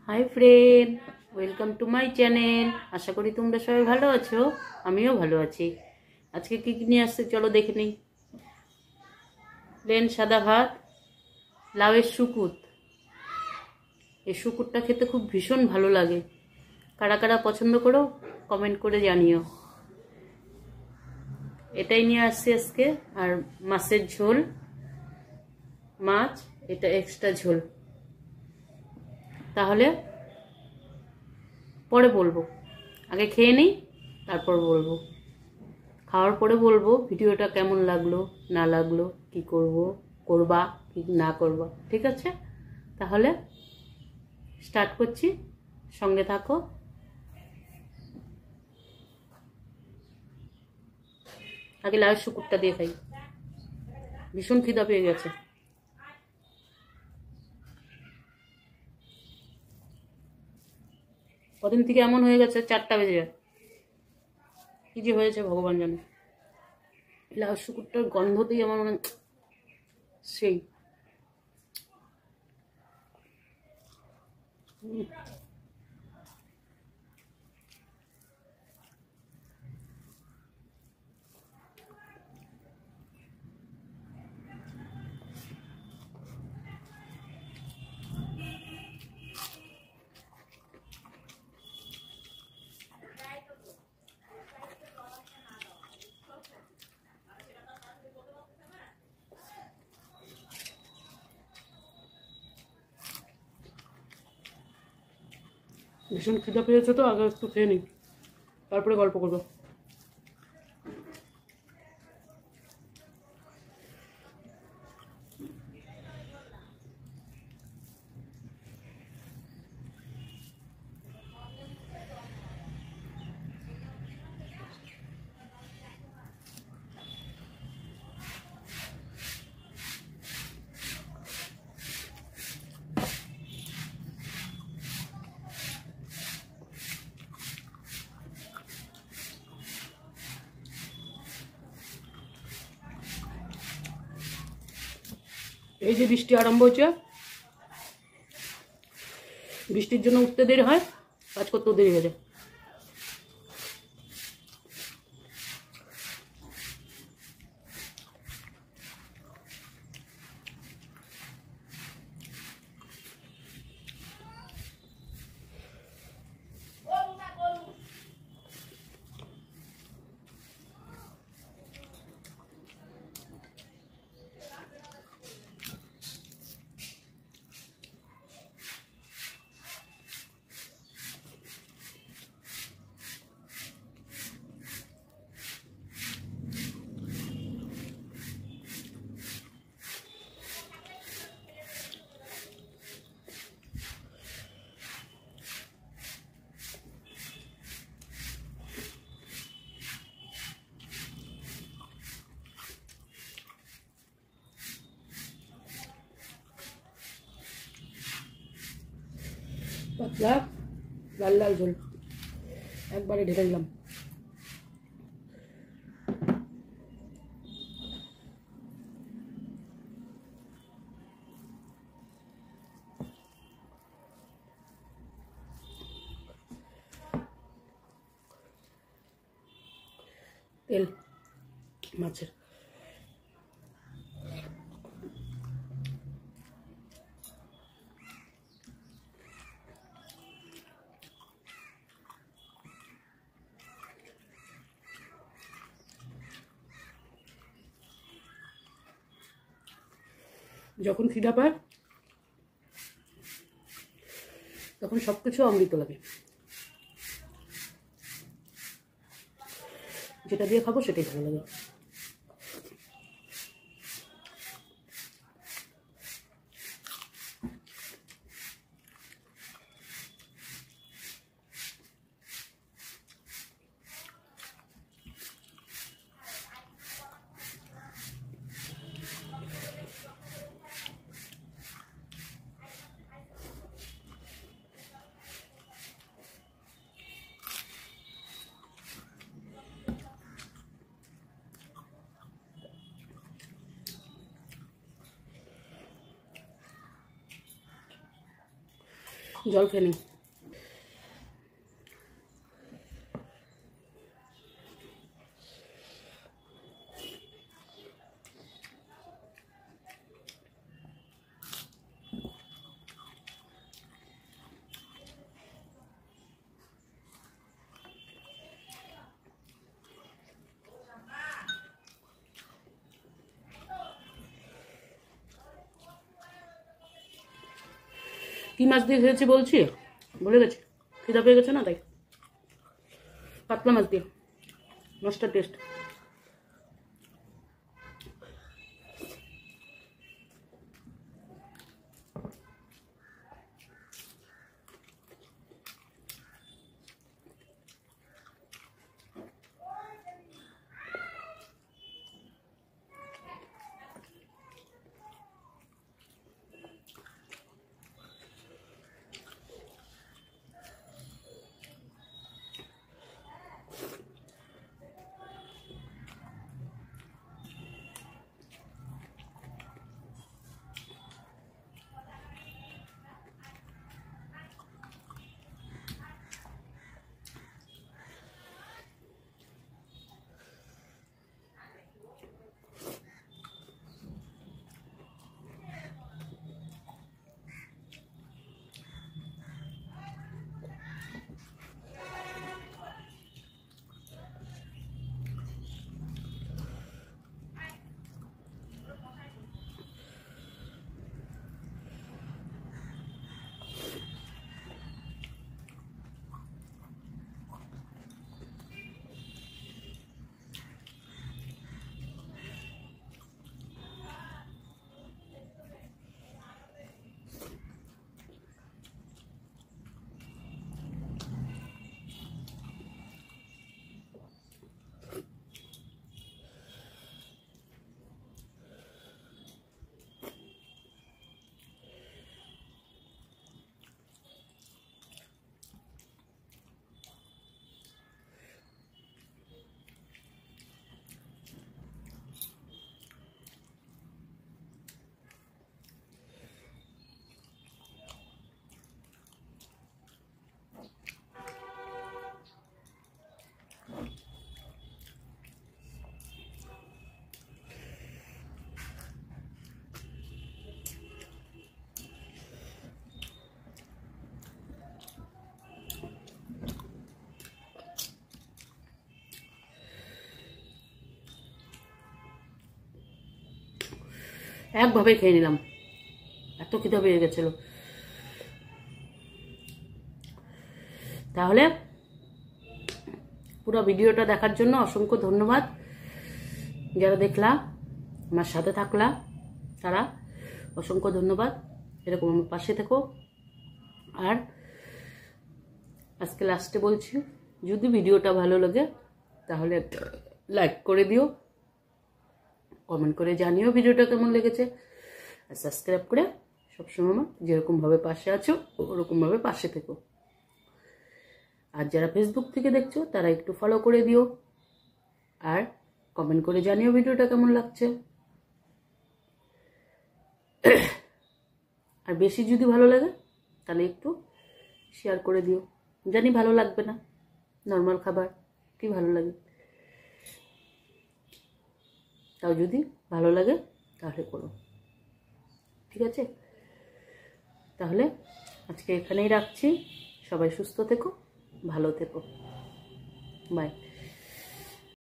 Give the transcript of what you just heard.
High friend welcome to my channel. आशा करी तुम्हारा सबाई भालो आछो, आमिও भालो आছি। आज के की নিয়ে আসছে चलो देखे नहीं। प्लेन सादा भात, लाउয়ের শুকুত। এই শুকুতটা খেতে খুব ভীষণ ভালো লাগে। কারা কারা পছন্দ করো কমেন্ট করে জানিও। এটাই নিয়ে আসছে আজকে। আর মাছের ঝোল, মাছ এটা এক্সট্রা ঝোল। তাহলে পরে বলবো, আগে খেয়ে নিই তারপর বলবো। খাওয়ার পরে বলবো ভিডিওটা কেমন লাগলো না লাগলো, কি করব করবা কি না করবা। ঠিক আছে, তাহলে স্টার্ট করছি, সঙ্গে থাকো। আগে লাউয়ের শুকুরটা দিয়ে খাই, ভীষণ খিদা পেয়ে গেছে। কদিন থেকে এমন হয়ে গেছে 4টা বেজে যায়, কি যে হয়েছে ভগবান জানে। লাউয়ের শুকুরটার গন্ধতেই আমার মনে সেই ভীষণ খিদা পেয়েছে, তো আগে একটু খেয়ে নিই তারপরে গল্প করবো। এই যে বৃষ্টি আরম্ভ হয়েছে, বৃষ্টির জন্য উঠতে দেরি হয়, কাজ করতেও দেরি হয়ে যায়। পাতলা লাল লাল ঝোল একবারে ঢেলে দিলাম। তেল মাছের, যখন খিদা পায় তখন সবকিছু অমৃত লাগে। যেটা দিয়ে খাবো সেটাই ভালো লাগে। জল খেয়ে নিই। কি মাছ দিয়ে খেয়েছি বলছি, ভুলে গেছি, খিদা পেয়ে গেছে না তাই। পাতলা মাছ দিয়ে, মাছটা টেস্ট। একভাবে খেয়ে নিলাম, এত খিদা পেয়ে গেছিল। তাহলে পুরো ভিডিওটা দেখার জন্য অসংখ্য ধন্যবাদ। যারা দেখলা, আমার সাথে থাকলা, তারা অসংখ্য ধন্যবাদ। এরকম আমার পাশে থেকো। আর আজকে লাস্টে বলছি, যদি ভিডিওটা ভালো লাগে তাহলে লাইক করে দিও, কমেন্ট করে জানিও ভিডিওটা কেমন লেগেছে, আর সাবস্ক্রাইব করে সবসময় আমার যেরকমভাবে পাশে আছো ওরকমভাবে পাশে থেকো। আর যারা ফেসবুক থেকে দেখছো তারা একটু ফলো করে দিও, আর কমেন্ট করে জানিও ভিডিওটা কেমন লাগছে। আর বেশি যদি ভালো লাগে তাহলে একটু শেয়ার করে দিও। জানি ভালো লাগবে না, নর্মাল খাবার কি ভালো লাগে, তাও যদি ভালো লাগে তাহলে করো, ঠিক আছে? তাহলে আজকে এখানেই রাখছি। সবাই সুস্থ থেকো, ভালো থেকো, বাই।